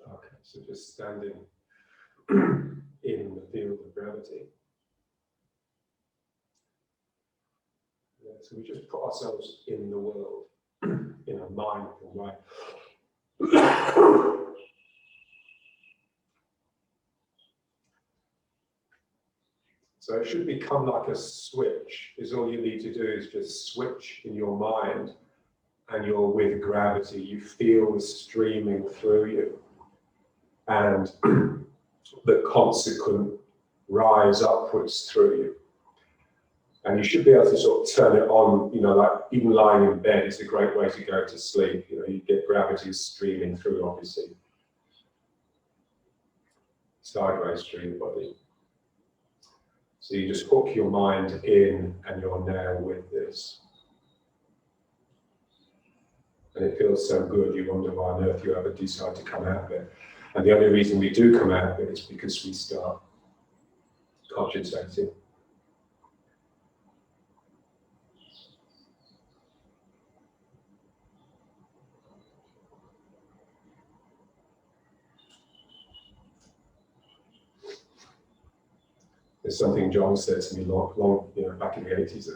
Okay, so just standing in the field of gravity. Yeah, so we just put ourselves in the world in a mindful way. So it should become like a switch, is all you need to do is just switch in your mind and you're with gravity. You feel the streaming through you and the consequent rise upwards through you. And you should be able to sort of turn it on, you know, like even lying in bed is a great way to go to sleep. You know, you get gravity streaming through, obviously, sideways through your body. So you just hook your mind in and you're now with this. And it feels so good, you wonder why on earth you ever decide to come out of it. And the only reason we do come out of it is because we start cogitating. There's something John said to me long back in the 80s.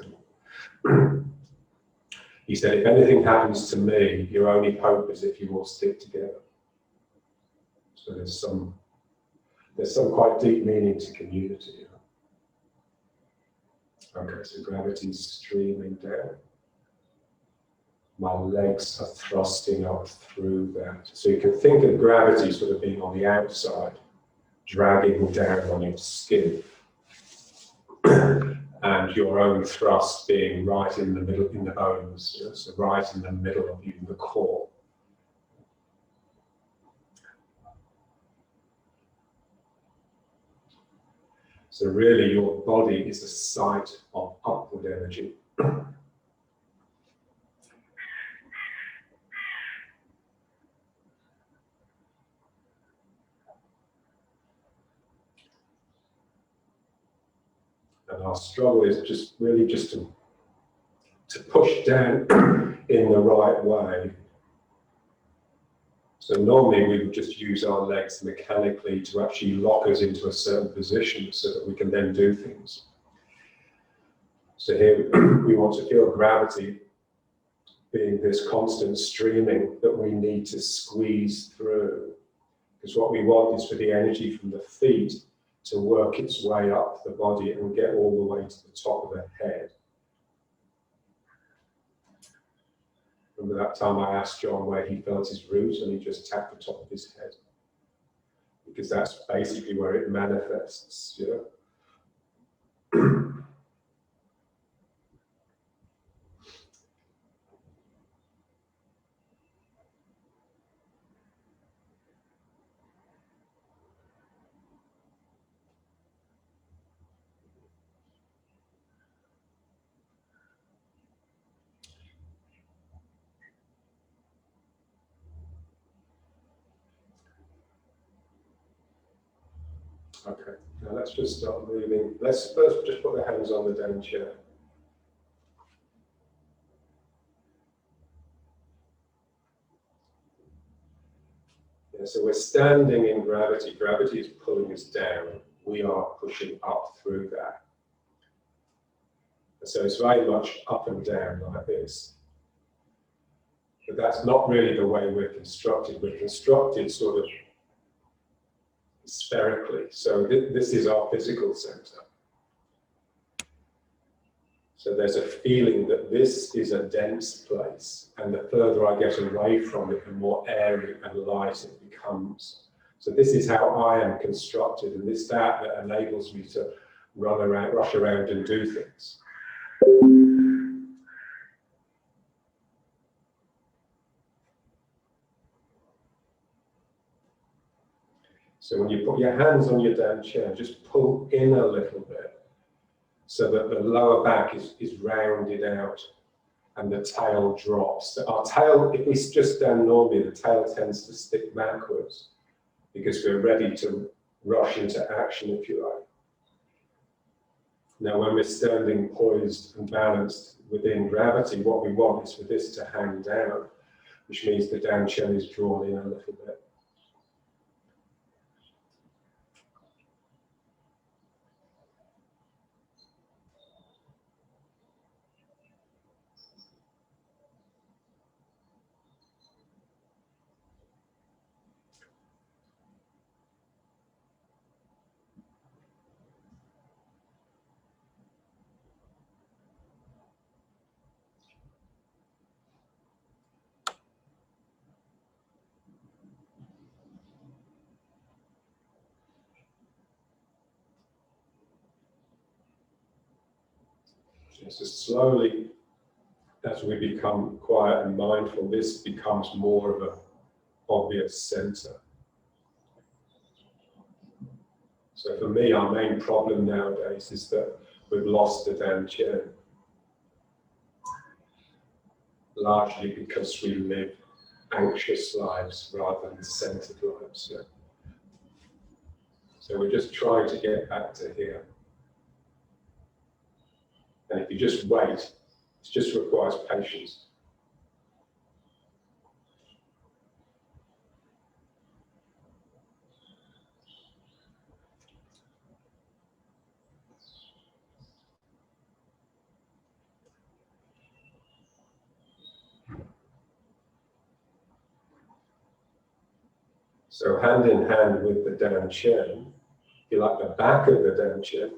He said, if anything happens to me, your only hope is if you all stick together. So there's some quite deep meaning to community. You know? Okay, so gravity's streaming down. My legs are thrusting up through that. So you can think of gravity sort of being on the outside, dragging down on your skin. And your own thrust being right in the middle, in the bones, you know, so right in the middle of you, the core. So really your body is a site of upward energy. And our struggle is just really just to push down in the right way. So normally we would just use our legs mechanically to actually lock us into a certain position so that we can then do things. So here we want to feel gravity being this constant streaming that we need to squeeze through. Because what we want is for the energy from the feet to work its way up the body and get all the way to the top of the head. Remember that time I asked John where he felt his root and he just tapped the top of his head? Because that's basically where it manifests, you know? Okay, now let's just start moving. Let's first just put the hands on the down chair. Yeah, so we're standing in gravity. Gravity is pulling us down. We are pushing up through that. And so it's very much up and down like this. But that's not really the way we're constructed. We're constructed sort of spherically. So this is our physical center. So there's a feeling that this is a dense place, and the further I get away from it, the more airy and light it becomes. So this is how I am constructed, and it's that enables me to run around, rush around and do things. So when you put your hands on your down chair, just pull in a little bit so that the lower back is rounded out and the tail drops. Our tail, if we just stand normally, the tail tends to stick backwards because we're ready to rush into action, if you like. Now, when we're standing poised and balanced within gravity, what we want is for this to hang down, which means the down chair is drawn in a little bit. And so slowly, as we become quiet and mindful, this becomes more of an obvious center. So for me, our main problem nowadays is that we've lost the Danchen, largely because we live anxious lives rather than centered lives. Yeah. So we're just trying to get back to here. And if you just wait, it just requires patience. So hand in hand with the Danchen, if you like the back of the Danchen,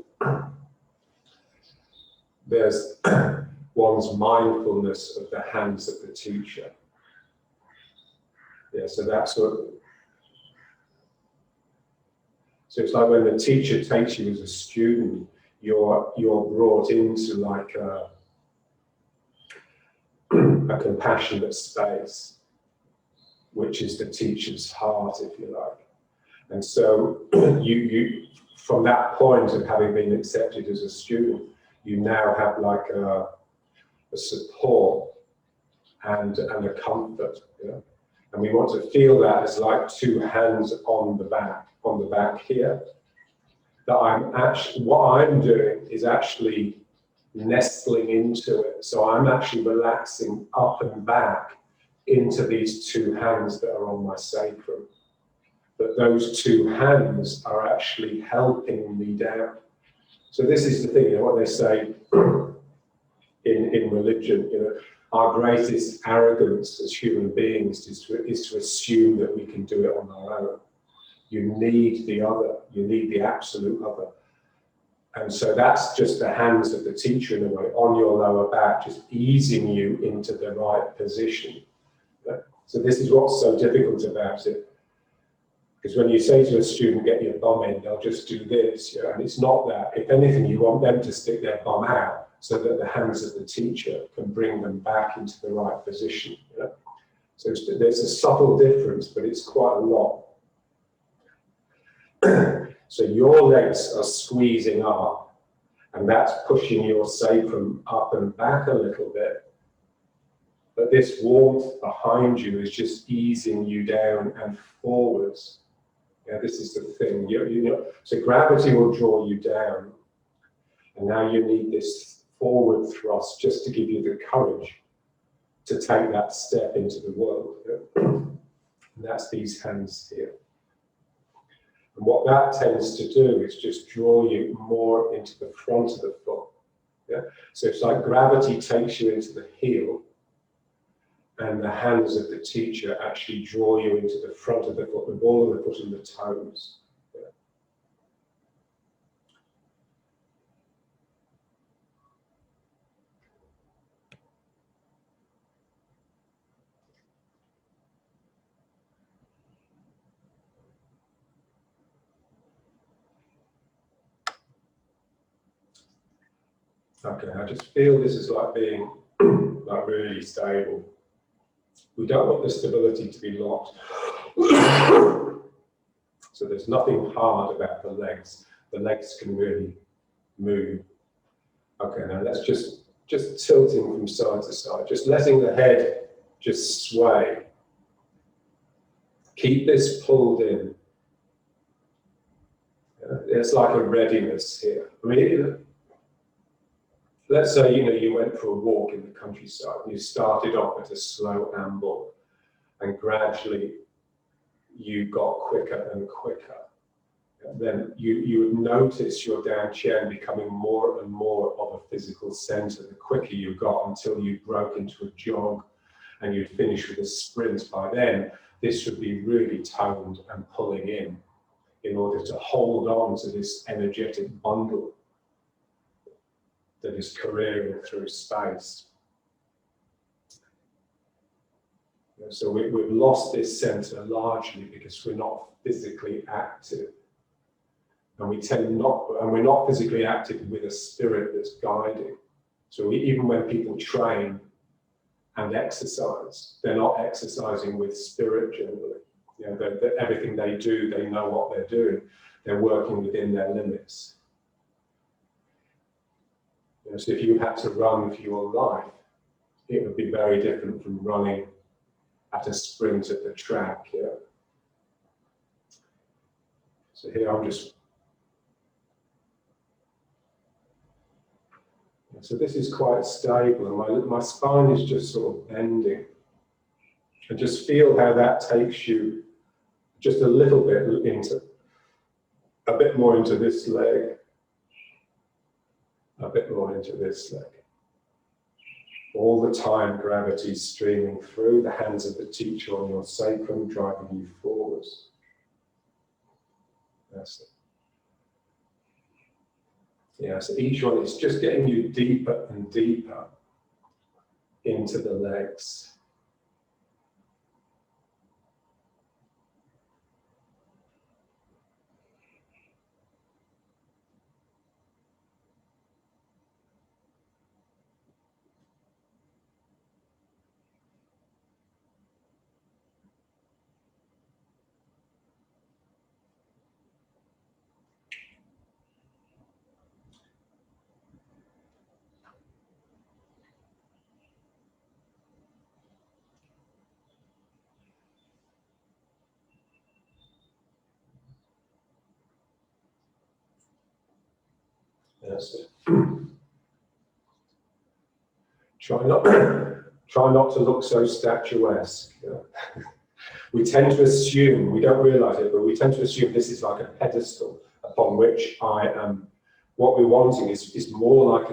there's one's mindfulness of the hands of the teacher. Yeah, so that's what. So it's like when the teacher takes you as a student, you're brought into like a compassionate space, which is the teacher's heart, if you like. And so you from that point of having been accepted as a student, you now have like a support and a comfort. Yeah? And we want to feel that as like two hands on the back here. That what I'm doing is actually nestling into it. So I'm actually relaxing up and back into these two hands that are on my sacrum. But those two hands are actually helping me down. So this is the thing, you know, what they say in religion, you know, our greatest arrogance as human beings is to assume that we can do it on our own. You need the other, you need the absolute other. And so that's just the hands of the teacher in a way, on your lower back, just easing you into the right position. So this is what's so difficult about it. Because when you say to a student, get your bum in, they'll just do this, you know, and it's not that. If anything, you want them to stick their bum out so that the hands of the teacher can bring them back into the right position. You know? So there's a subtle difference, but it's quite a lot. So your legs are squeezing up, and that's pushing your sacrum up and back a little bit. But this warmth behind you is just easing you down and forwards. Yeah, this is the thing. You know, so gravity will draw you down, and now you need this forward thrust just to give you the courage to take that step into the world. Yeah? And that's these hands here. And what that tends to do is just draw you more into the front of the foot. Yeah? So it's like gravity takes you into the heel, and the hands of the teacher actually draw you into the front of the foot, the ball of the foot and the toes. Yeah. Okay, I just feel this is like being like really stable. We don't want the stability to be lost. So there's nothing hard about the legs. The legs can really move. Okay, now let's just tilting from side to side, just letting the head just sway. Keep this pulled in. It's like a readiness here. I mean, let's say, you know, you went for a walk in the countryside and you started off at a slow amble and gradually you got quicker and quicker. And then you would notice your Danchen becoming more and more of a physical center the quicker you got, until you broke into a jog and you'd finish with a sprint. By then, this should be really toned and pulling in order to hold on to this energetic bundle that is careering through space. So we've lost this center largely because we're not physically active. And we're not physically active with a spirit that's guiding. So even when people train and exercise, they're not exercising with spirit generally. You know, everything they do, they know what they're doing. They're working within their limits. You know, so if you had to run for your life, it would be very different from running at a sprint at the track. Yeah. So here I'm just. So this is quite stable, and my spine is just sort of bending. And just feel how that takes you just a little bit into, a bit more into this leg, a bit more into this leg. All the time gravity streaming through, the hands of the teacher on your sacrum driving you forwards. That's it. Yeah, so each one is just getting you deeper and deeper into the legs. That's it. Try not to look so statuesque. You know? We tend to assume, we don't realize it, but we tend to assume this is like a pedestal upon which I am. What we're wanting is more like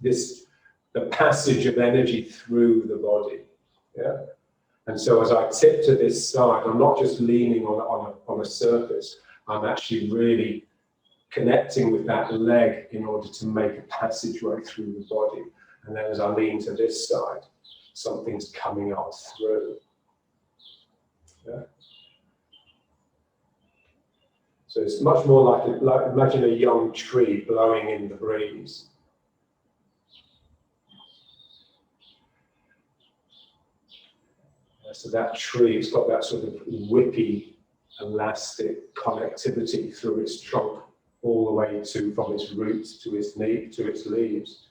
the passage of energy through the body. Yeah. And so as I tip to this side, I'm not just leaning on a surface, I'm actually really connecting with that leg in order to make a passageway through the body. And then as I lean to this side, something's coming up through. Yeah. So it's much more like imagine a young tree blowing in the breeze. So that tree, it's got that sort of whippy, elastic connectivity through its trunk all the way from its roots to its leaves.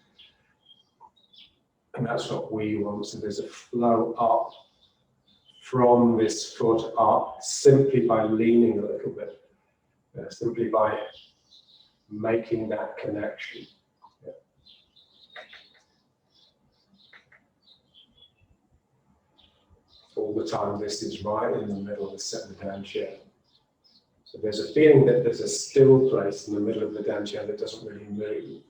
And that's what we want. So there's a flow up from this foot up simply by leaning a little bit, simply by making that connection. Yeah. All the time, this is right in the middle of the dantian. So there's a feeling that there's a still place in the middle of the dantian that doesn't really move.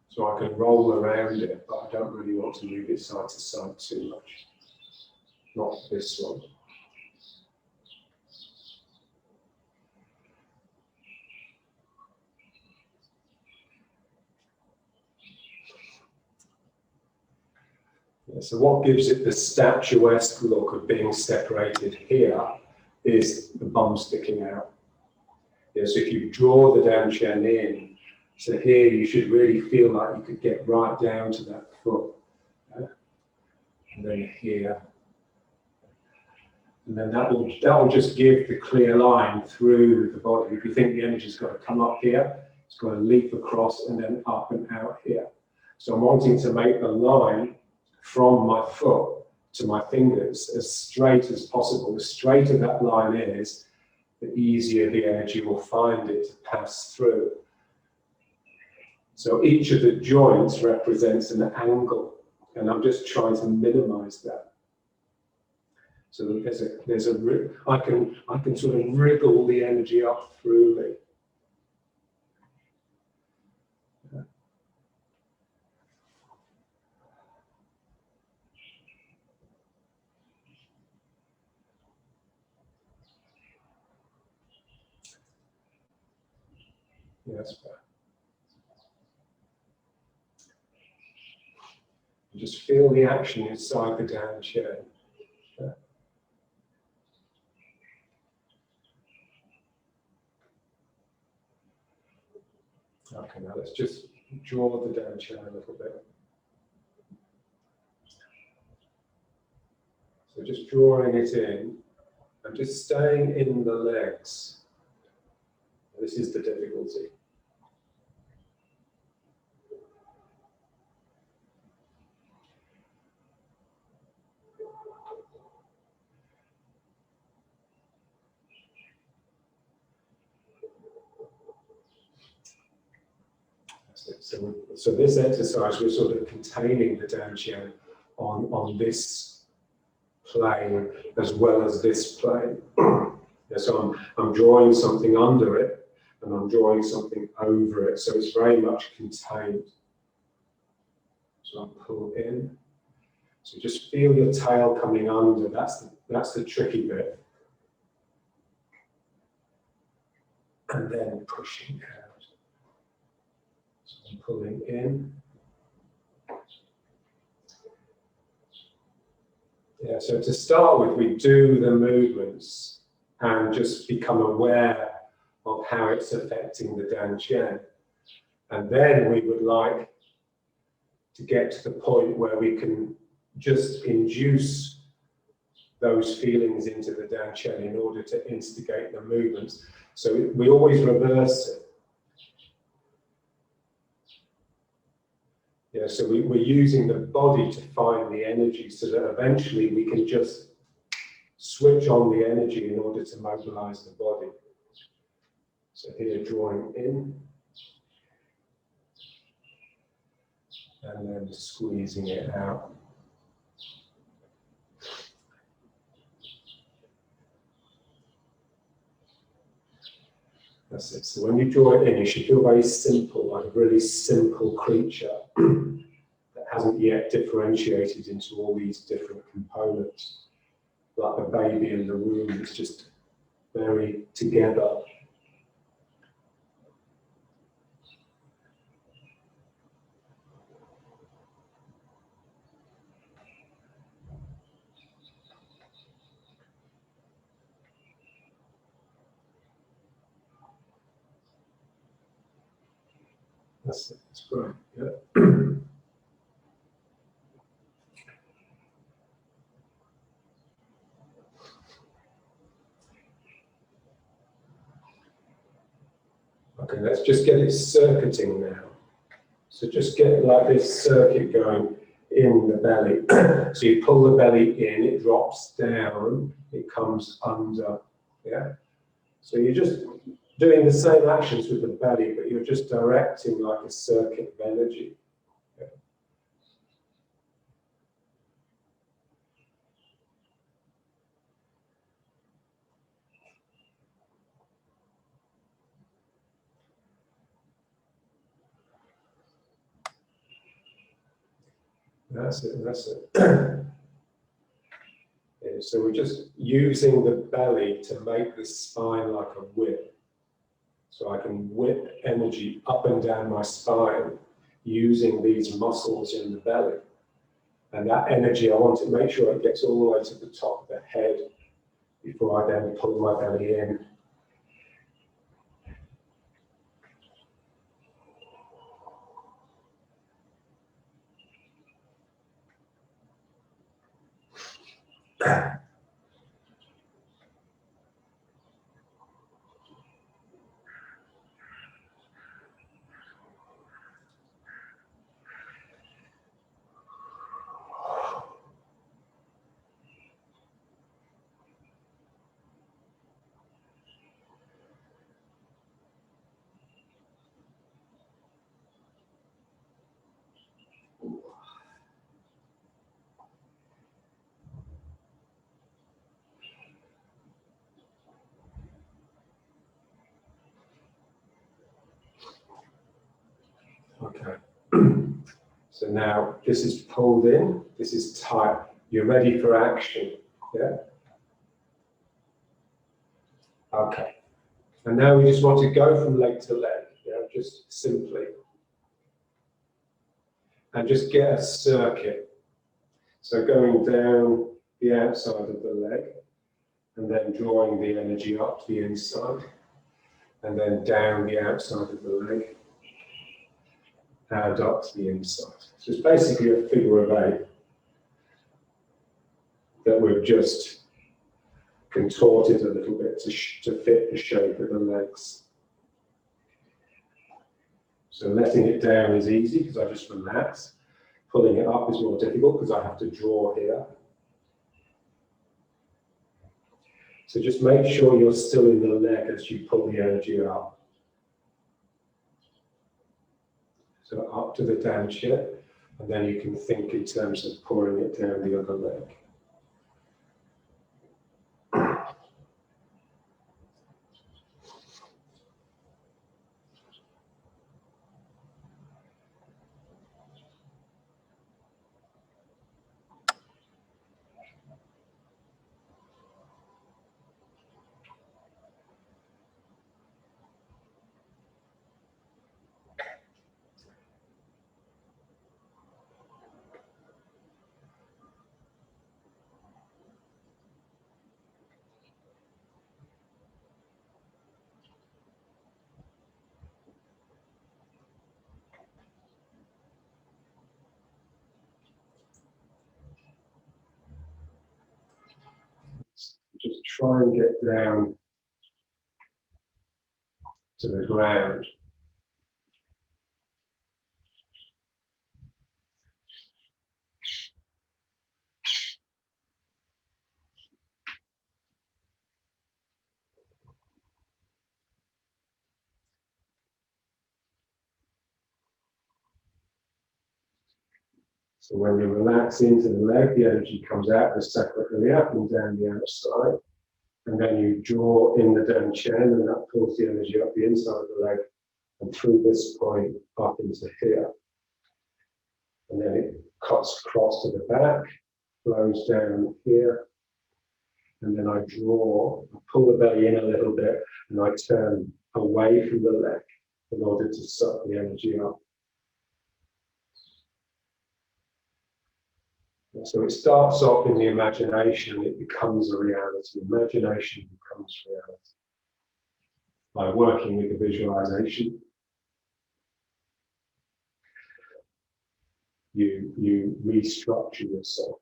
So I can roll around it, but I don't really want to move it side to side too much. Not this one. Yeah, so what gives it the statuesque look of being separated here is the bum sticking out. Yeah, so if you draw the dantian in, so here you should really feel like you could get right down to that foot. And then here. And then that will just give the clear line through the body. If you think the energy's got to come up here, it's got to leap across and then up and out here. So I'm wanting to make the line from my foot to my fingers as straight as possible. The straighter that line is, the easier the energy will find it to pass through. So each of the joints represents an angle, and I'm just trying to minimize that. So that I can sort of wriggle the energy up through me. Yeah. Yes. Just feel the action inside the dantian. Yeah. Okay, now let's just draw the dantian a little bit. So just drawing it in and just staying in the legs. This is the difficulty. So this exercise, we're sort of containing the dantian on this plane as well as this plane. So I'm drawing something under it and I'm drawing something over it. So it's very much contained. So I'll pull in. So just feel your tail coming under. That's the tricky bit. And then pushing out. So I'm pulling in. Yeah, so to start with, we do the movements and just become aware of how it's affecting the dantian. And then we would like to get to the point where we can just induce those feelings into the dantian in order to instigate the movements. So we always reverse it. Yeah, so we're using the body to find the energy so that eventually we can just switch on the energy in order to mobilize the body. So here, drawing in and then squeezing it out. That's it. So when you draw it in, you should feel very simple, like a really simple creature that hasn't yet differentiated into all these different components. Like a baby in the womb, it's just very together. That's it, that's great. Yeah. Okay, let's just get it circuiting now. So just get like this circuit going in the belly. So you pull the belly in, it drops down, it comes under. Yeah. So you're just doing the same actions with the belly, but you're just directing like a circuit of energy. Yeah. That's it, that's it. Yeah, so we're just using the belly to make the spine like a whip. So I can whip energy up and down my spine using these muscles in the belly. And that energy, I want to make sure it gets all the way to the top of the head before I then pull my belly in. Okay. So now this is pulled in, this is tight. You're ready for action. Yeah? Okay. And now we just want to go from leg to leg, just simply. And just get a circuit. So going down the outside of the leg, and then drawing the energy up to the inside, and then down the outside of the leg, add up to the inside. So it's basically a figure of 8 that we've just contorted a little bit to fit the shape of the legs. So letting it down is easy because I just relax. Pulling it up is more difficult because I have to draw here. So just make sure you're still in the leg as you pull the energy up. So up to the dantian, and then you can think in terms of pouring it down the other leg. Just try and get down to the ground. So when you relax into the leg, the energy comes out the sacral up and down the outside. And then you draw in the dantian, and that pulls the energy up the inside of the leg and through this point up into here. And then it cuts across to the back, flows down here. And then I draw, I pull the belly in a little bit, and I turn away from the leg in order to suck the energy up. So it starts off in the imagination, it becomes a reality. Imagination becomes reality. By working with the visualization, you restructure yourself.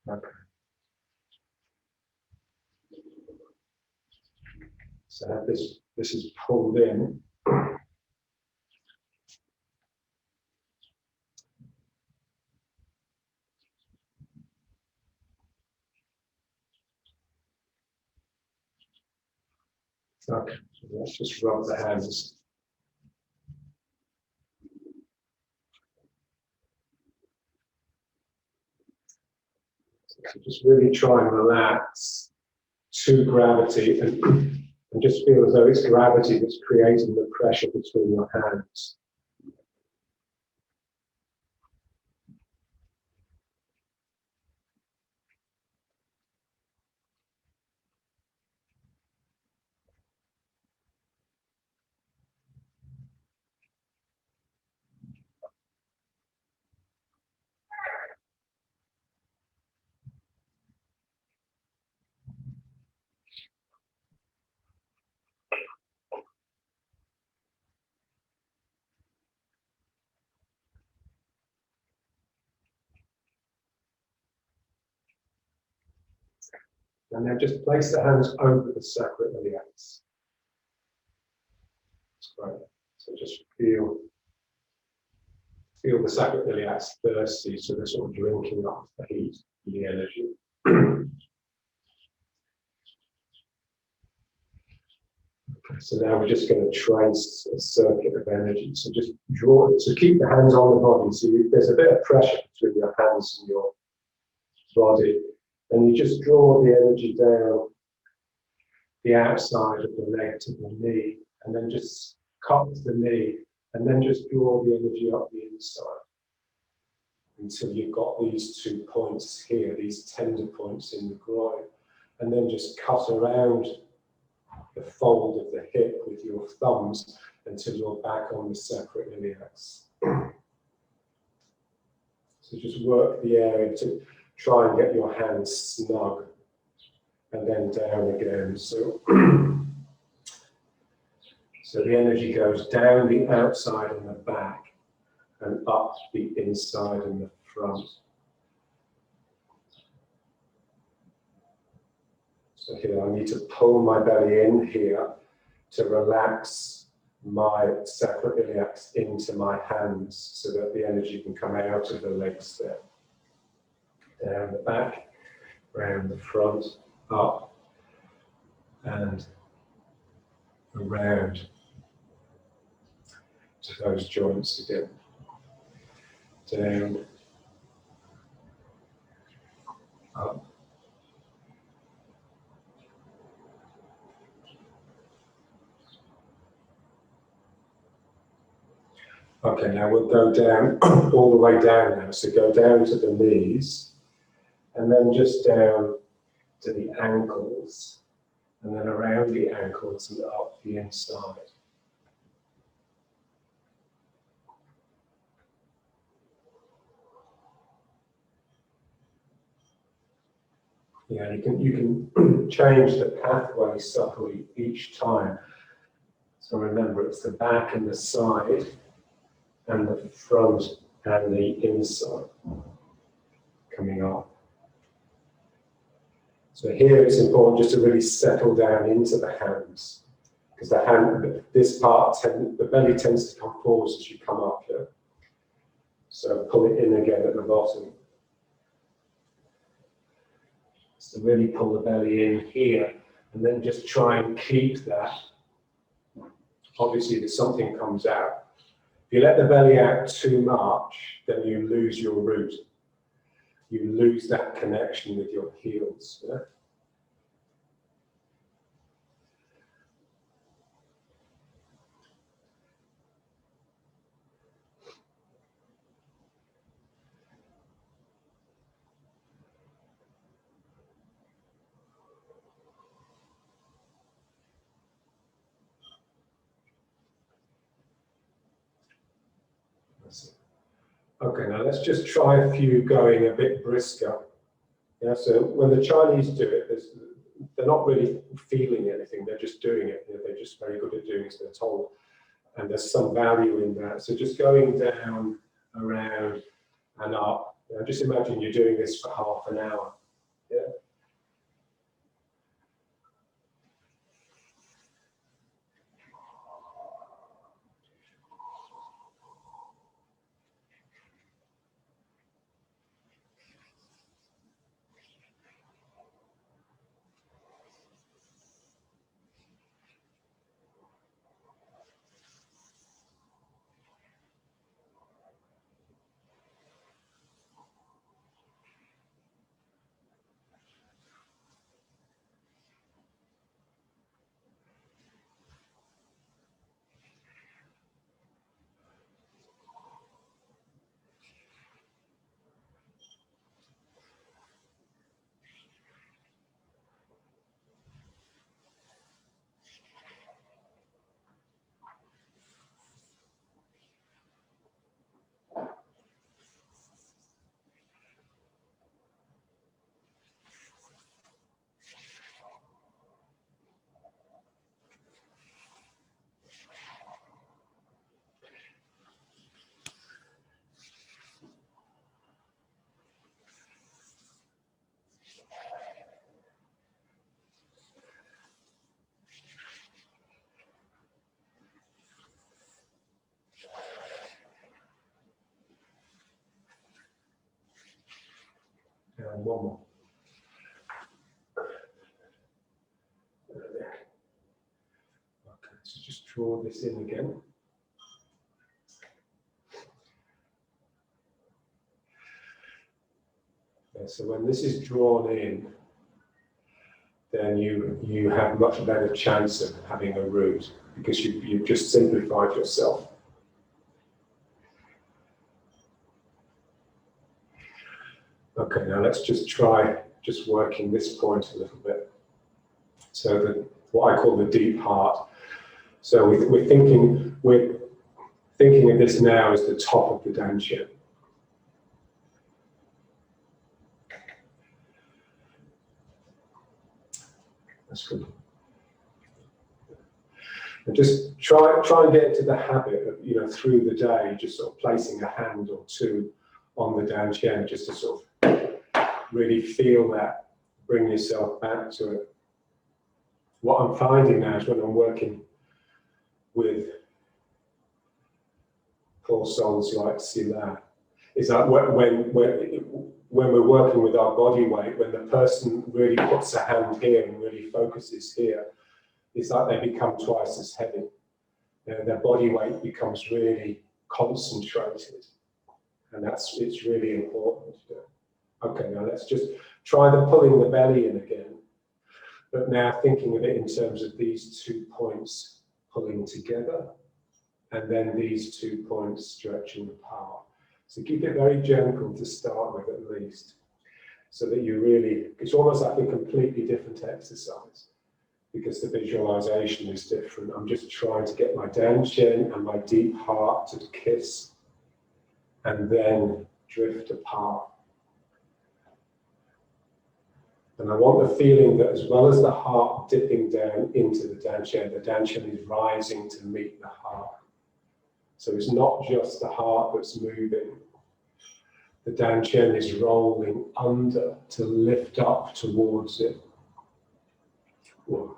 Okay. So this is pulled in. Okay, so let's just rub the hands. So just really try and relax to gravity and just feel as though it's gravity that's creating the pressure between your hands. And then just place the hands over the sacral iliacs. That's great. So just feel Feel the sacroiliacs thirsty, so they're sort of drinking up the heat and the energy. Okay, so now we're just going to trace a circuit of energy. So just draw it. So keep the hands on the body. So there's a bit of pressure between your hands and your body. And you just draw the energy down the outside of the leg to the knee, and then just cup the knee, and then just draw the energy up the inside until you've got these 2 points here, these tender points in the groin, and then just cut around the fold of the hip with your thumbs until you're back on the sacroiliacs. So just work the area to try and get your hands snug, and then down again. So, so the energy goes down the outside and the back, and up the inside and the front. So here I need to pull my belly in here to relax my sacroiliacs into my hands so that the energy can come out of the legs there. Down the back, round the front, up and around to those joints again. Down, up. Okay, now we'll go down, all the way down now. So go down to the knees, and then just down to the ankles, and then around the ankles and up the inside. Yeah, you can change the pathway subtly each time. So remember, it's the back and the side, and the front and the inside coming up. So here it's important just to really settle down into the hands, because the hand, this part, the belly tends to come forward as you come up here. So pull it in again at the bottom. So really pull the belly in here, and then just try and keep that. Obviously, if something comes out, if you let the belly out too much, then you lose your root. You lose that connection with your heels. Yeah? Okay, now let's just try a few going a bit brisker. Yeah, so when the Chinese do it, they're not really feeling anything, they're just doing it. You know, they're just very good at doing as they're told. And there's some value in that. So just going down, around, and up. You know, just imagine you're doing this for half an hour. Yeah. one more. Okay, so just draw this in again. Yeah, so when this is drawn in, then you have much better chance of having a root because you've just simplified yourself. Okay, now let's just try just working this point a little bit. So what I call the deep heart. So we're thinking of this now as the top of the dantian. That's good. And just try and get into the habit of, through the day, just sort of placing a hand or two on the dantian, just to sort of really feel that, bring yourself back to it. What I'm finding now is when I'm working with poor souls like Sila, is that when we're working with our body weight, when the person really puts a hand here and really focuses here, it's like they become twice as heavy. Their body weight becomes really concentrated, and it's really important. Okay, now let's just try pulling the belly in again, but now thinking of it in terms of these 2 points pulling together, and then these 2 points stretching apart. So keep it very gentle to start with at least, so that it's almost like a completely different exercise, because the visualization is different. I'm just trying to get my dantian and my deep heart to kiss, and then drift apart. And I want the feeling that as well as the heart dipping down into the dantian is rising to meet the heart. So it's not just the heart that's moving. The dantian is rolling under to lift up towards it. Whoa.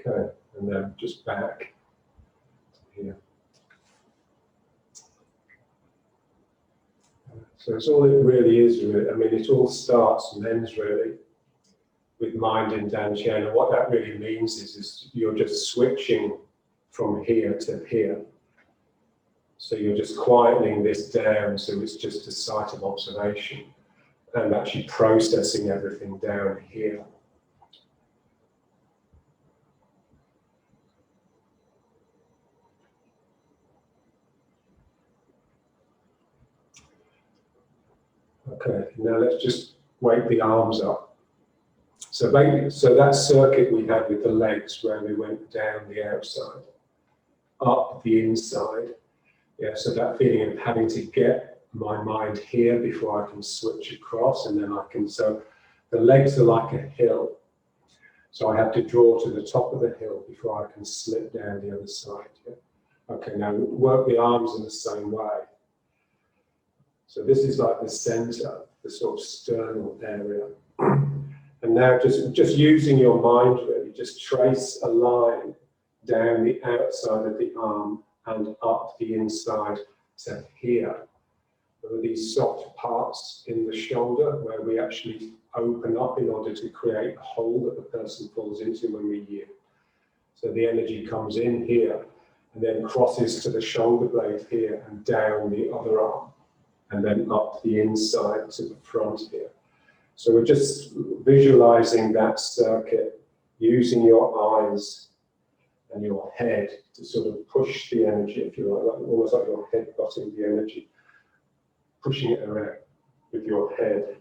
Okay, and then just back to here. So it's all it really is, really. I mean, it all starts and ends really with mind in Dantian, and what that really means is you're just switching from here to here. So you're just quietening this down, so it's just a site of observation, and actually processing everything down here. Okay, now let's just wake the arms up. So that circuit we had with the legs, where we went down the outside, up the inside. Yeah, so that feeling of having to get my mind here before I can switch across, and then I can, so the legs are like a hill. So I have to draw to the top of the hill before I can slip down the other side. Yeah? Okay, now work the arms in the same way. So this is like the center, the sort of sternal area. And now just using your mind really, just trace a line down the outside of the arm and up the inside to here. There are these soft parts in the shoulder where we actually open up in order to create a hole that the person falls into when we yield. So the energy comes in here and then crosses to the shoulder blade here and down the other arm, and then up the inside to the front here. So we're just visualizing that circuit, using your eyes and your head to sort of push the energy, if you like, almost like your head butting the energy, pushing it around with your head.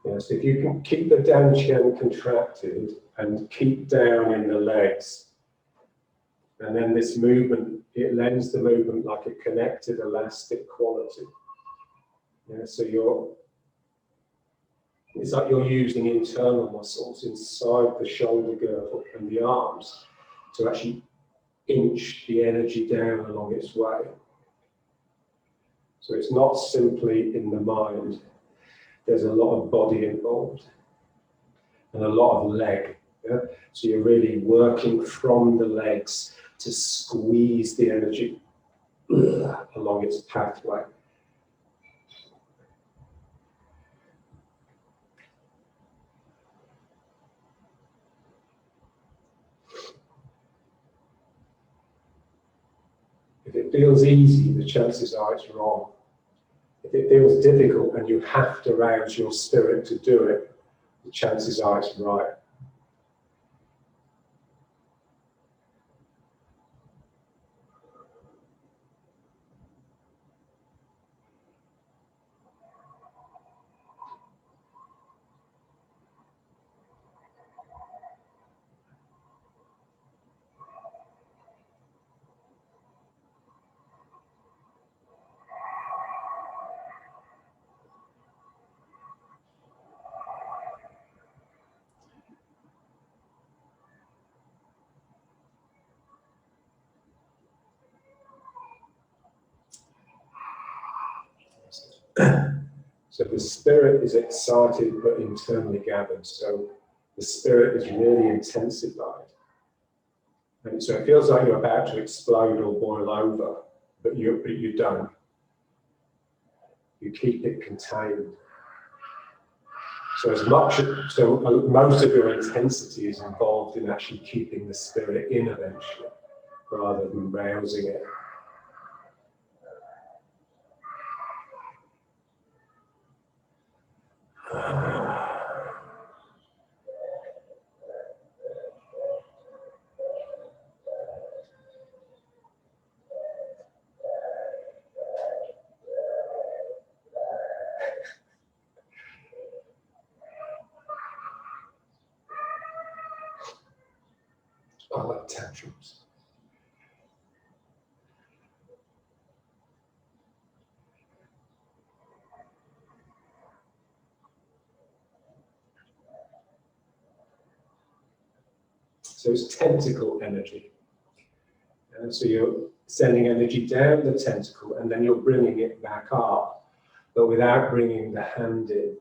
Yes, if you can keep the dantian contracted and keep down in the legs, and then this movement, it lends the movement like a connected elastic quality. Yeah, so it's like you're using internal muscles inside the shoulder girdle and the arms to actually inch the energy down along its way. So it's not simply in the mind. There's a lot of body involved and a lot of leg. Yeah? So you're really working from the legs to squeeze the energy along its pathway. If it feels easy, the chances are it's wrong. If it feels difficult and you have to rouse your spirit to do it, the chances are it's right. So the spirit is excited but internally gathered. So the spirit is really intensified. And so it feels like you're about to explode or boil over, but you don't. You keep it contained. So most of your intensity is involved in actually keeping the spirit in eventually, rather than rousing it. I like tantrums. So it's tentacle energy. So you're sending energy down the tentacle and then you're bringing it back up, but without bringing the hand in.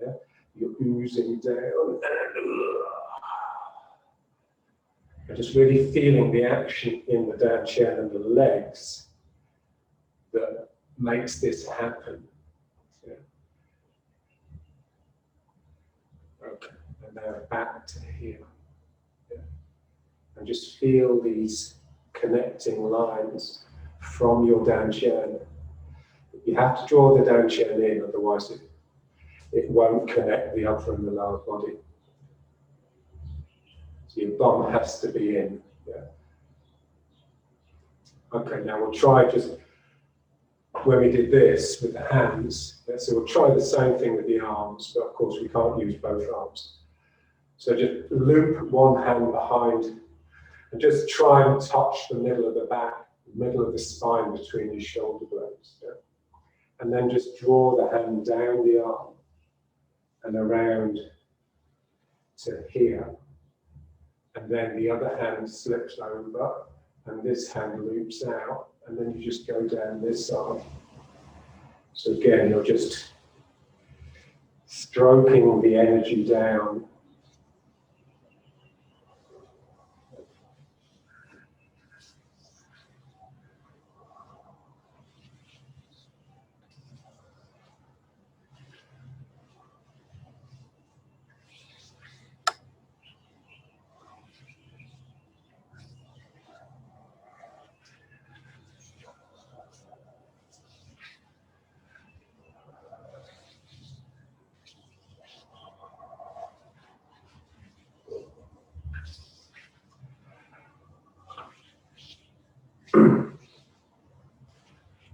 Yeah? You're oozing down and just really feeling the action in the down chair and the legs that makes this happen. Yeah. Okay, and now back to here. Yeah. And just feel these connecting lines from your down chair. You have to draw the down chair in, otherwise it won't connect the upper and the lower body. So your bum has to be in. Yeah. Okay, now we'll try just when we did this with the hands. Yeah, so we'll try the same thing with the arms, but of course we can't use both arms. So just loop one hand behind and just try and touch the middle of the back, middle of the spine between your shoulder blades. Yeah? And then just draw the hand down the arm and around to here. And then the other hand slips over and this hand loops out, and then you just go down this arm. So again, you're just stroking the energy down.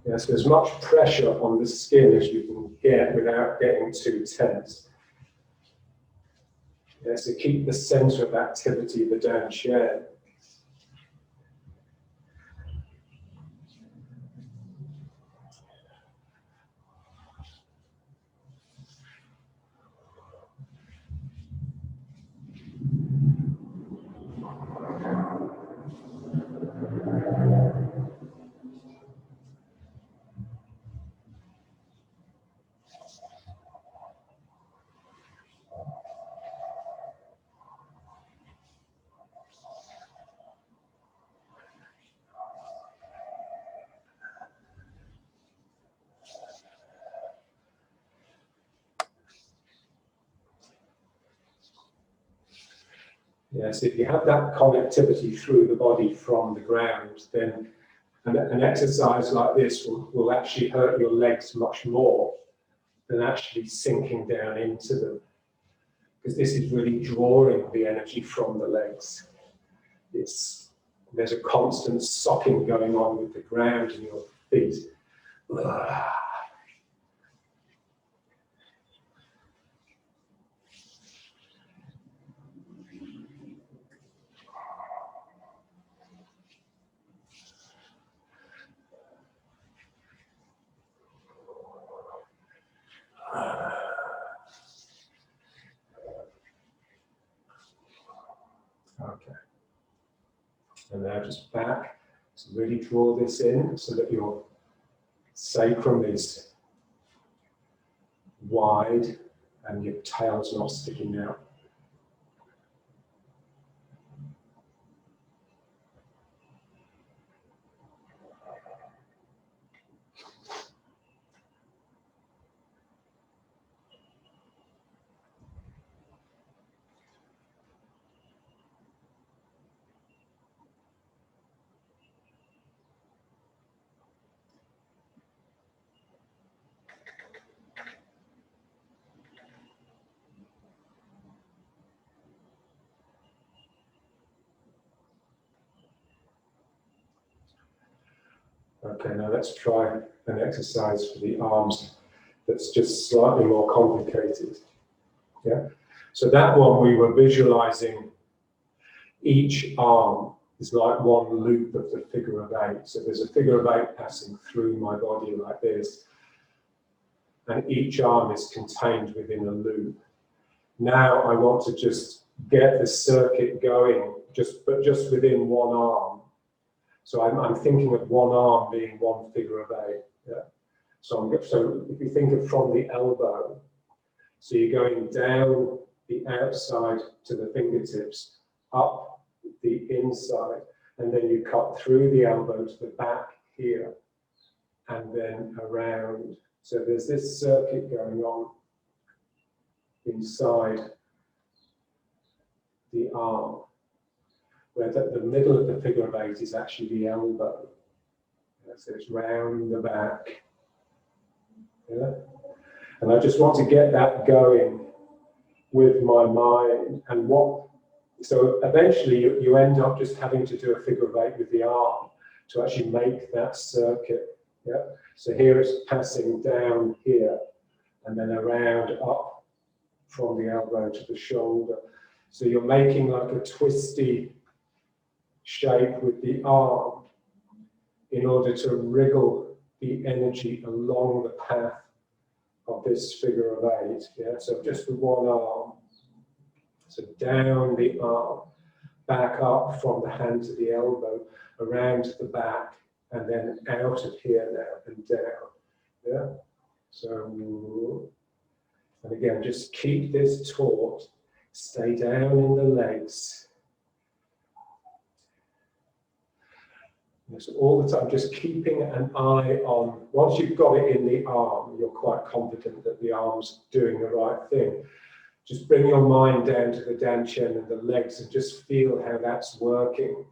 Yes, there's much pressure on the skin as you can get without getting too tense. Yes, so keep the center of activity the down chair. Yes, if you have that connectivity through the body from the ground, then an exercise like this will actually hurt your legs much more than actually sinking down into them. Because this is really drawing the energy from the legs. There's a constant sucking going on with the ground and your feet. Okay. And now just back. So really draw this in so that your sacrum is wide and your tail's not sticking out. Okay, now let's try an exercise for the arms that's just slightly more complicated. Yeah. So that one we were visualizing each arm is like one loop of the figure of eight. So there's a figure of eight passing through my body like this, and each arm is contained within a loop. Now I want to just get the circuit going, but just within one arm. So I'm thinking of one arm being one figure of 8. Yeah. So if you think of from the elbow, so you're going down the outside to the fingertips, up the inside, and then you cut through the elbow to the back here, and then around. So there's this circuit going on inside the arm, where the middle of the figure of 8 is actually the elbow. Yeah, so it's round the back. Yeah? And I just want to get that going with my mind. And so eventually you end up just having to do a figure of 8 with the arm to actually make that circuit. Yeah? So here it's passing down here and then around up from the elbow to the shoulder. So you're making like a twisty shape with the arm in order to wriggle the energy along the path of this figure of 8. Yeah? So just with one arm. So down the arm, back up from the hand to the elbow, around to the back, and then out of here now and down. Yeah. So, and again, just keep this taut. Stay down in the legs. So all the time, just keeping an eye on, once you've got it in the arm, you're quite confident that the arm's doing the right thing. Just bring your mind down to the dantian and the legs and just feel how that's working.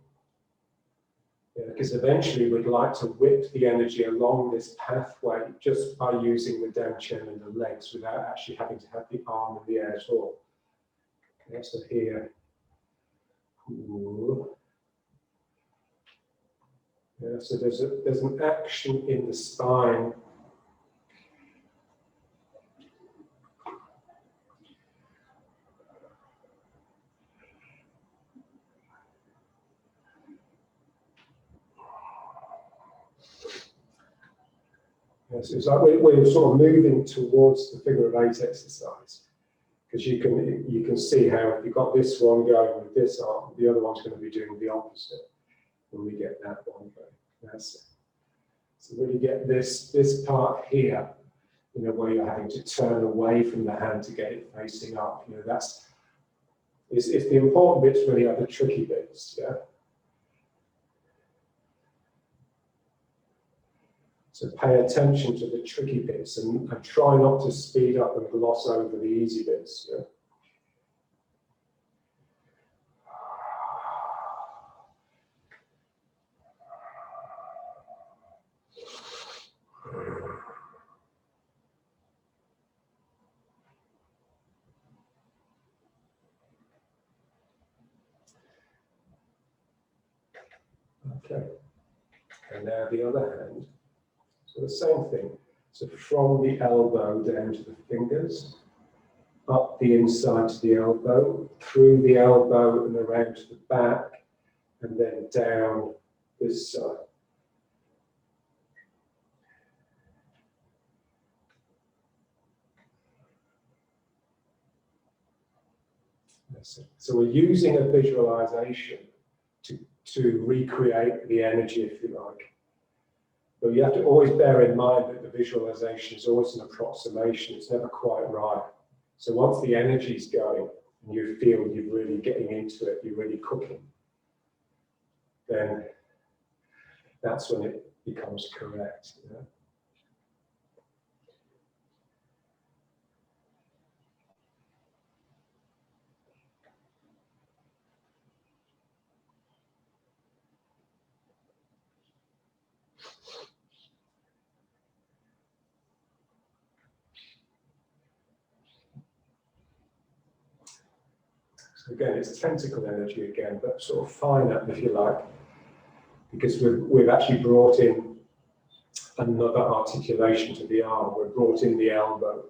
Yeah, because eventually we'd like to whip the energy along this pathway just by using the dantian and the legs without actually having to have the arm in the air at all. Okay, so here. Ooh. Yeah, so there's an action in the spine. Yes, it's like we're sort of moving towards the figure of 8 exercise, because you can see how if you've got this one going with this arm, the other one's going to be doing the opposite when we get that one going. That's it. So really get this part here, you know, where you're having to turn away from the hand to get it facing up. You know, it's the important bits really are the tricky bits. Yeah. So pay attention to the tricky bits and try not to speed up and gloss over the easy bits. Yeah? Okay, and now the other hand. So the same thing. So from the elbow down to the fingers, up the inside to the elbow, through the elbow and around to the back, and then down this side. That's it. So we're using a visualization to recreate the energy, if you like. But you have to always bear in mind that the visualization is always an approximation. It's never quite right. So once the energy's going and you feel you're really getting into it, you're really cooking, then that's when it becomes correct. You know? So again, it's tentacle energy again, but sort of finer, if you like, because we've actually brought in another articulation to the arm. We've brought in the elbow.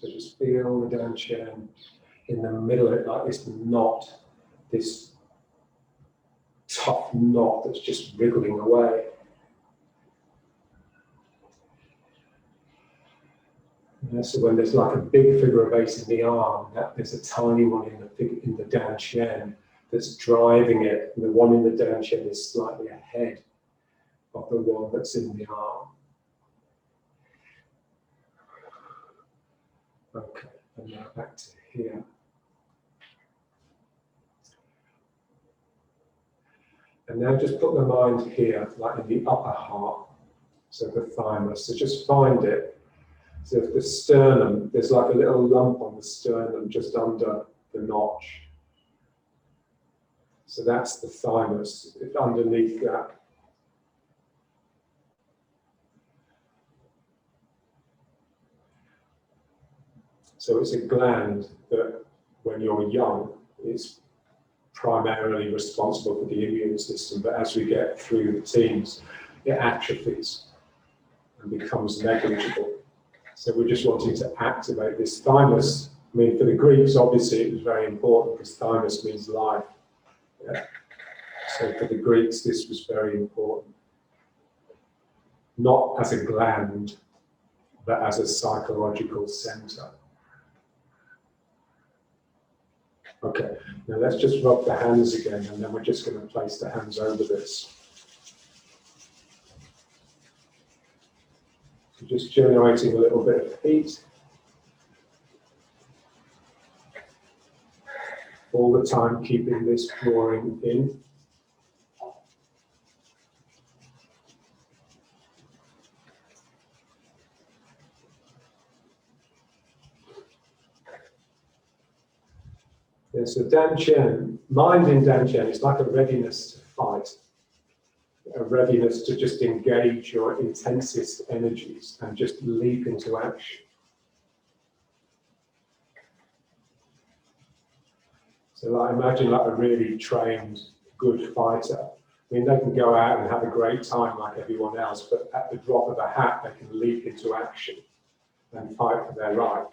So just feel the dantian in the middle of it, like this knot, this tough knot that's just wriggling away. So when there's like a big figure of 8 in the arm, there's a tiny one in the dantian that's driving it, and the one in the dantian is slightly ahead of the one that's in the arm. Okay, and now back to here. And now just put the mind here, like in the upper heart, so the thymus. So just find it. So the sternum, there's like a little lump on the sternum just under the notch. So that's the thymus. It's underneath that. So it's a gland that, when you're young, is primarily responsible for the immune system, but as we get through the teens, it atrophies and becomes negligible. So we're just wanting to activate this thymus. I mean, for the Greeks, obviously, it was very important because thymus means life. Yeah? So for the Greeks, this was very important. Not as a gland, but as a psychological center. Okay, now let's just rub the hands again, and then we're just going to place the hands over this. So just generating a little bit of heat. All the time keeping this drawing in. Yeah, so dantian, mind in dantian is like a readiness to fight, a readiness to just engage your intensest energies and just leap into action. So like, imagine like a really trained, good fighter. I mean, they can go out and have a great time like everyone else, but at the drop of a hat, they can leap into action and fight for their right.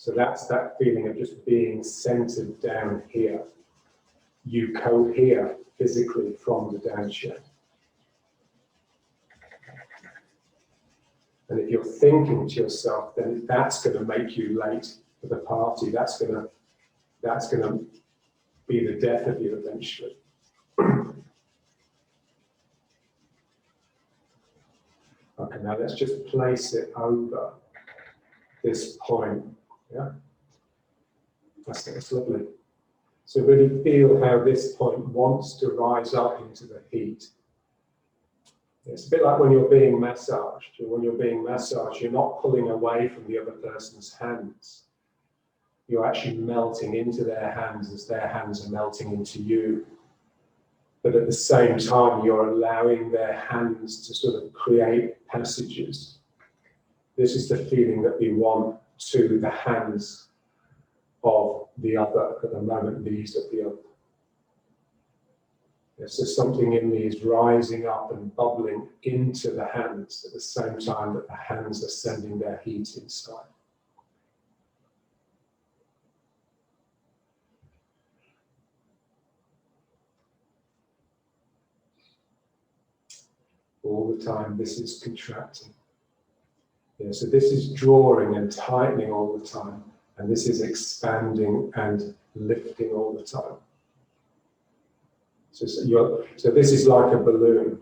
So that's that feeling of just being centered down here. You cohere physically from the dantian. And if you're thinking to yourself, then that's going to make you late for the party. That's going to be the death of you eventually. Okay, now let's just place it over this point. Yeah, that's lovely. So really feel how this point wants to rise up into the heat. It's a bit like when you're being massaged. When you're being massaged, you're not pulling away from the other person's hands. You're actually melting into their hands as their hands are melting into you. But at the same time, you're allowing their hands to sort of create passages. This is the feeling that we want to the hands of the other at the moment, these of the other. So something in me is rising up and bubbling into the hands at the same time that the hands are sending their heat inside. All the time, this is contracting. Yeah, so this is drawing and tightening all the time, and this is expanding and lifting all the time. So this is like a balloon,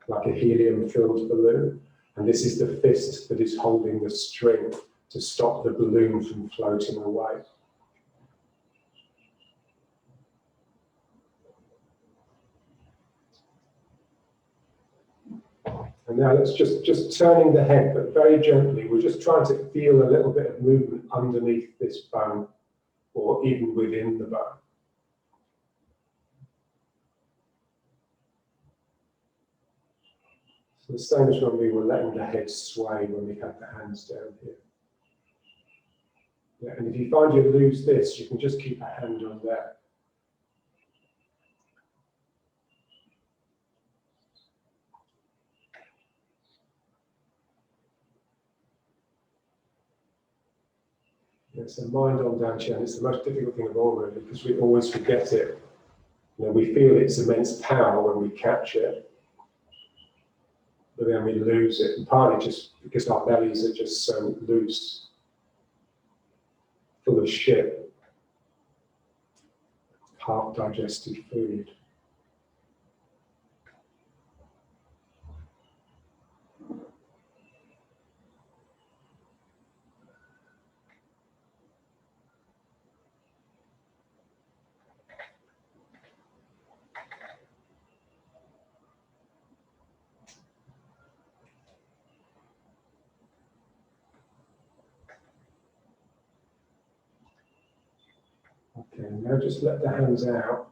like a helium-filled balloon, and this is the fist that is holding the string to stop the balloon from floating away. And now let's just turning the head, but very gently. We're just trying to feel a little bit of movement underneath this bone, or even within the bone. So the same as when we were letting the head sway when we had the hands down here. Yeah, and if you find you lose this, you can just keep a hand on there. So mind on Dantian is the most difficult thing of all, really, because we always forget it. We feel its immense power when we catch it, but then we lose it, and partly just because our bellies are just so loose, full of shit, half-digested food. Okay, now just let the hands out.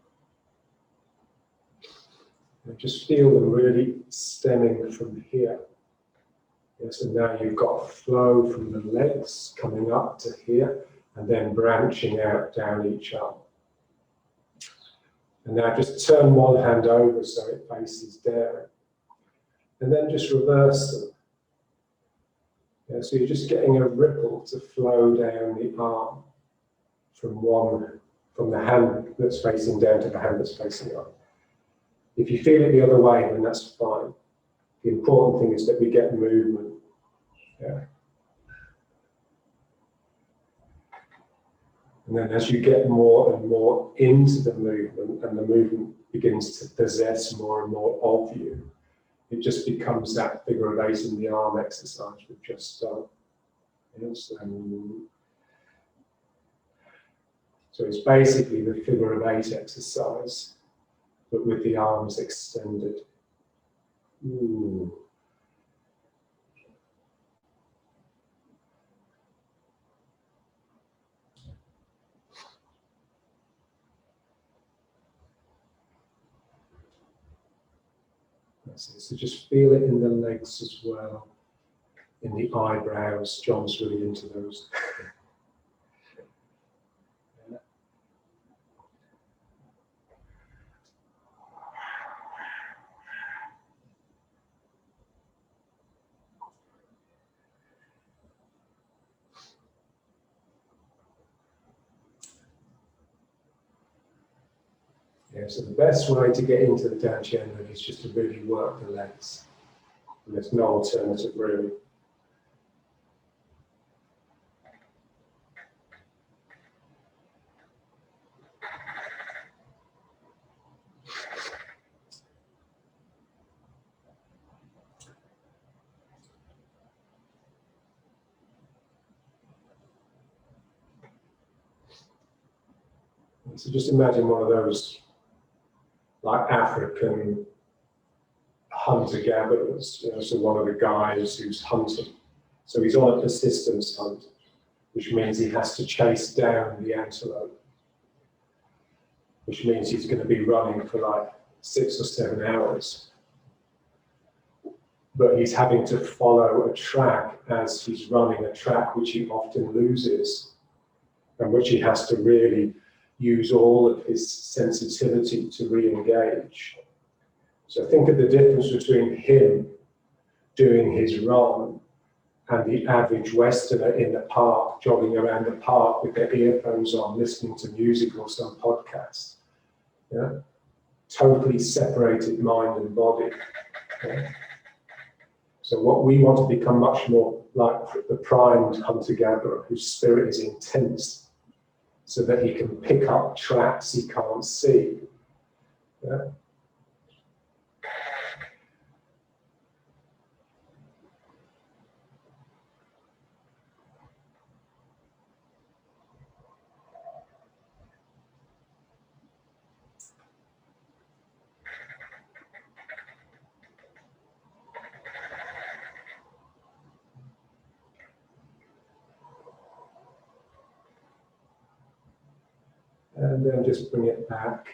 And just feel them really stemming from here. Yes, and now you've got a flow from the legs coming up to here and then branching out down each arm. And now just turn one hand over so it faces down. And then just reverse them. Yeah, so you're just getting a ripple to flow down the arm from the hand that's facing down to the hand that's facing up. If you feel it the other way, then that's fine. The important thing is that we get movement. Yeah. And then as you get more and more into the movement, and the movement begins to possess more and more of you, it just becomes that figure of 8 in the arm exercise we've just done. Yes, so it's basically the figure of 8 exercise, but with the arms extended. Ooh. So just feel it in the legs as well, in the eyebrows. John's really into those. Yeah, so the best way to get into the Dantian is just to really work the legs. And there's no alternative, really. So just imagine one of those, like African hunter-gatherers, so one of the guys who's hunting. So he's on a persistence hunt, which means he has to chase down the antelope, which means he's going to be running for like 6 or 7 hours. But he's having to follow a track as he's running, a track which he often loses, and which he has to really use all of his sensitivity to re-engage. So think of the difference between him doing his run and the average Westerner in the park, jogging around the park with their earphones on, listening to music or some podcast. Yeah? Totally separated mind and body. Yeah? So what we want to become much more like the primed hunter-gatherer whose spirit is intense, so that he can pick up tracks he can't see. Yeah? And then just bring it back.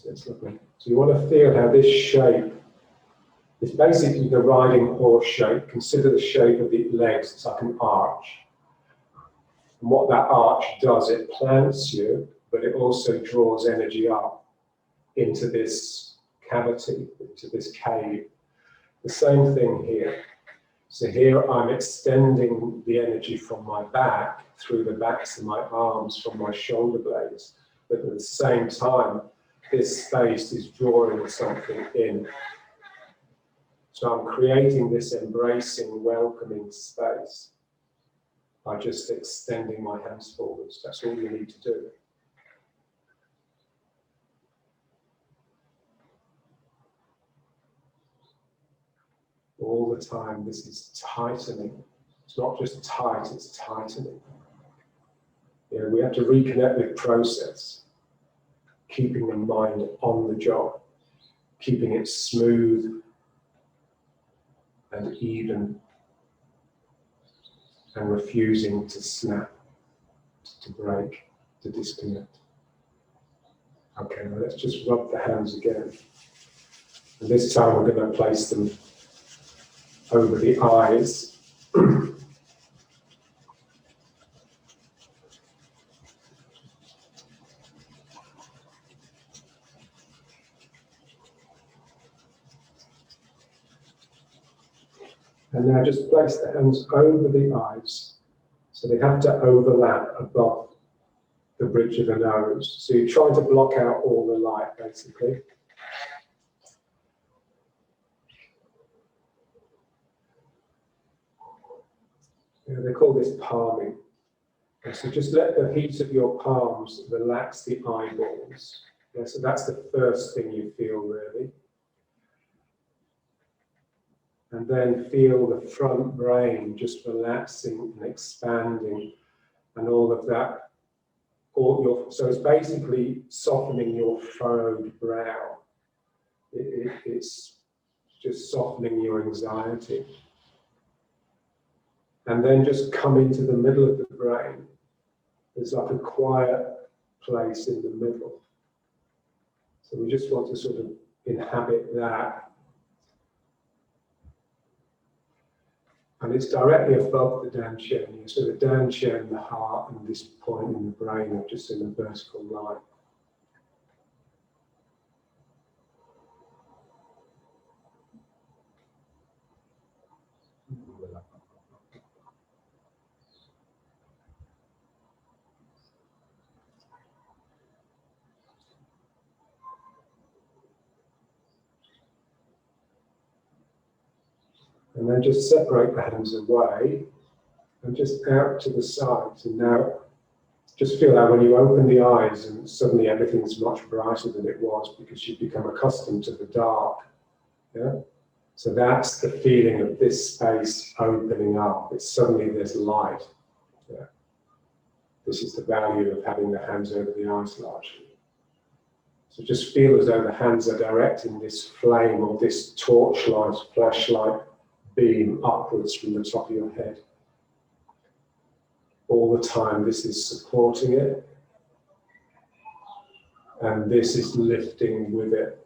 That's lovely. So you want to feel how this shape is basically the riding horse shape. Consider the shape of the legs, it's like an arch. And what that arch does, it plants you, but it also draws energy up into this cavity, into this cave. The same thing here. So here I'm extending the energy from my back through the backs of my arms, from my shoulder blades. But at the same time, this space is drawing something in. So I'm creating this embracing, welcoming space by just extending my hands forwards. That's all you need to do. All the time, this is tightening. It's not just tight, it's tightening. You know, we have to reconnect with process, keeping the mind on the job, keeping it smooth and even, and refusing to snap, to break, to disconnect. Okay, now let's just rub the hands again. And this time we're going to place them over the eyes. And now just place the hands over the eyes, so they have to overlap above the bridge of the nose. So you're trying to block out all the light, basically. You know, they call this palming. And so just let the heat of your palms relax the eyeballs. Yeah, so that's the first thing you feel, really. And then feel the front brain just relaxing and expanding, and all of that. So it's basically softening your furrowed brow. It's just softening your anxiety. And then just come into the middle of the brain. There's like a quiet place in the middle. So we just want to sort of inhabit that. And it's directly above the Danchen. So the Danchen, the heart, and this point in the brain are just in a vertical line. And then just separate the hands away and just out to the sides. And now just feel that when you open the eyes and suddenly everything's much brighter than it was because you've become accustomed to the dark. Yeah? So that's the feeling of this space opening up. It's suddenly there's light. Yeah? This is the value of having the hands over the eyes largely. So just feel as though the hands are directing this flame or this torchlight, flashlight beam upwards from the top of your head. All the time this is supporting it, and this is lifting with it.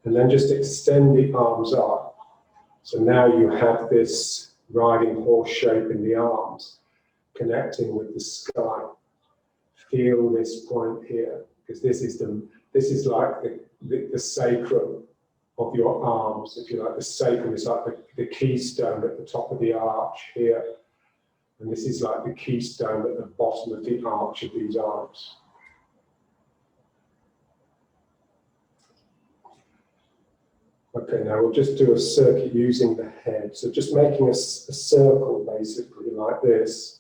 And then just extend the arms up. So now you have this riding horse shape in the arms, connecting with the sky. Feel this point here, because this is like the sacrum of your arms, if you like. The sacrum is like the keystone at the top of the arch here. And this is like the keystone at the bottom of the arch of these arms. Okay, now we'll just do a circuit using the head. So just making a circle basically like this.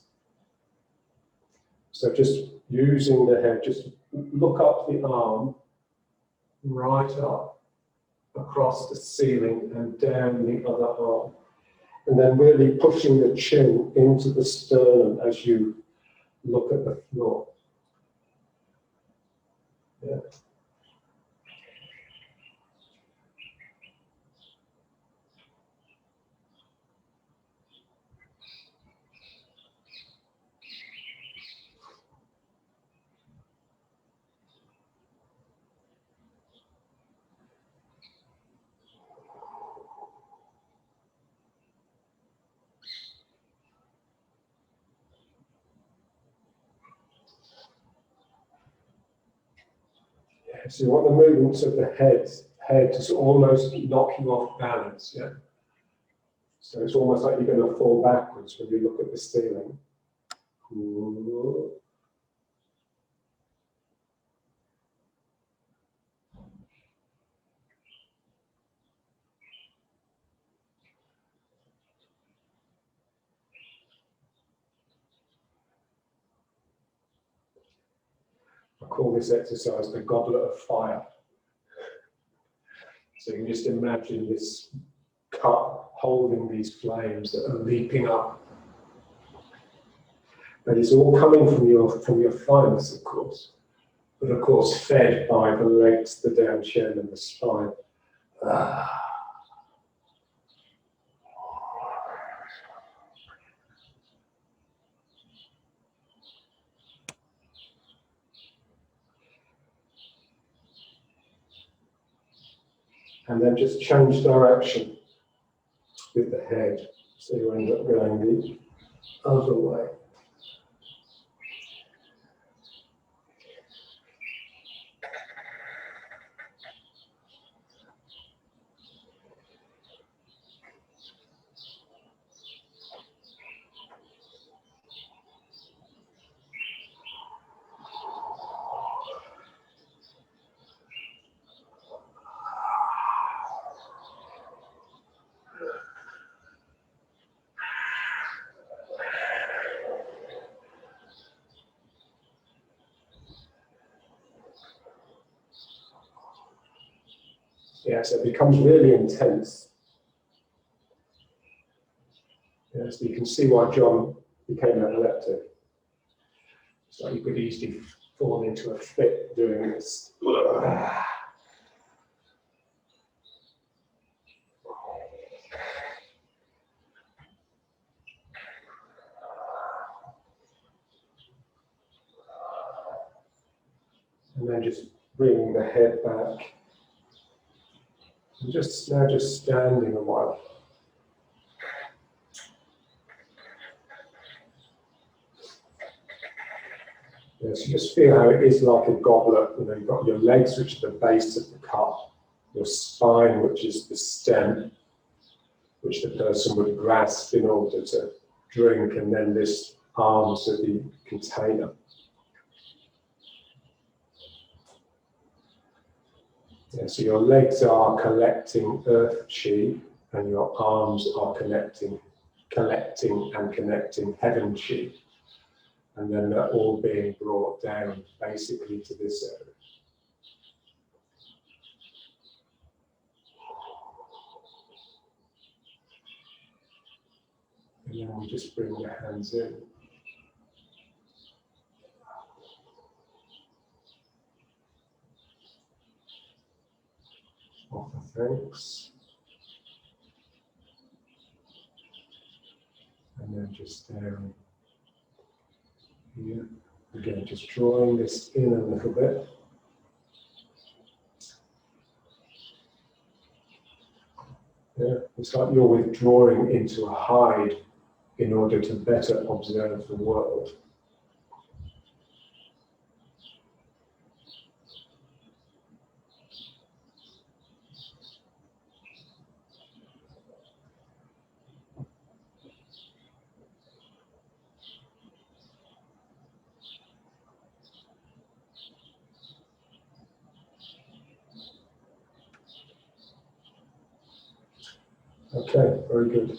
So just using the head, just look up the arm, right up, across the ceiling and down the other arm. And then really pushing the chin into the sternum as you look at the floor. Yeah. So you want the movements of the head to sort of almost knock you off balance, yeah? So it's almost like you're going to fall backwards when you look at the ceiling. Ooh. I call this exercise the goblet of fire. So you can just imagine this cup holding these flames that are leaping up. And it's all coming from your thymus, of course, but of course fed by the legs, the down chin, and the spine. And then just change direction with the head, so you end up going the other way. Yeah, so it becomes really intense. Yeah, so you can see why John became epileptic. So you could easily fall into a fit doing this. And then just bringing the head back. And just now just standing a while. Yeah, so just feel how it is like a goblet. You know, you've got your legs, which are the base of the cup, your spine, which is the stem, which the person would grasp in order to drink, and then this arms of the container. Yeah, so your legs are collecting earth chi, and your arms are collecting and connecting heaven chi. And then they're all being brought down basically to this area. And then we just bring the hands in. Offer thanks. And then just down here. Again, just drawing this in a little bit. Yeah, it's like you're withdrawing into a hide in order to better observe the world. Okay, very good.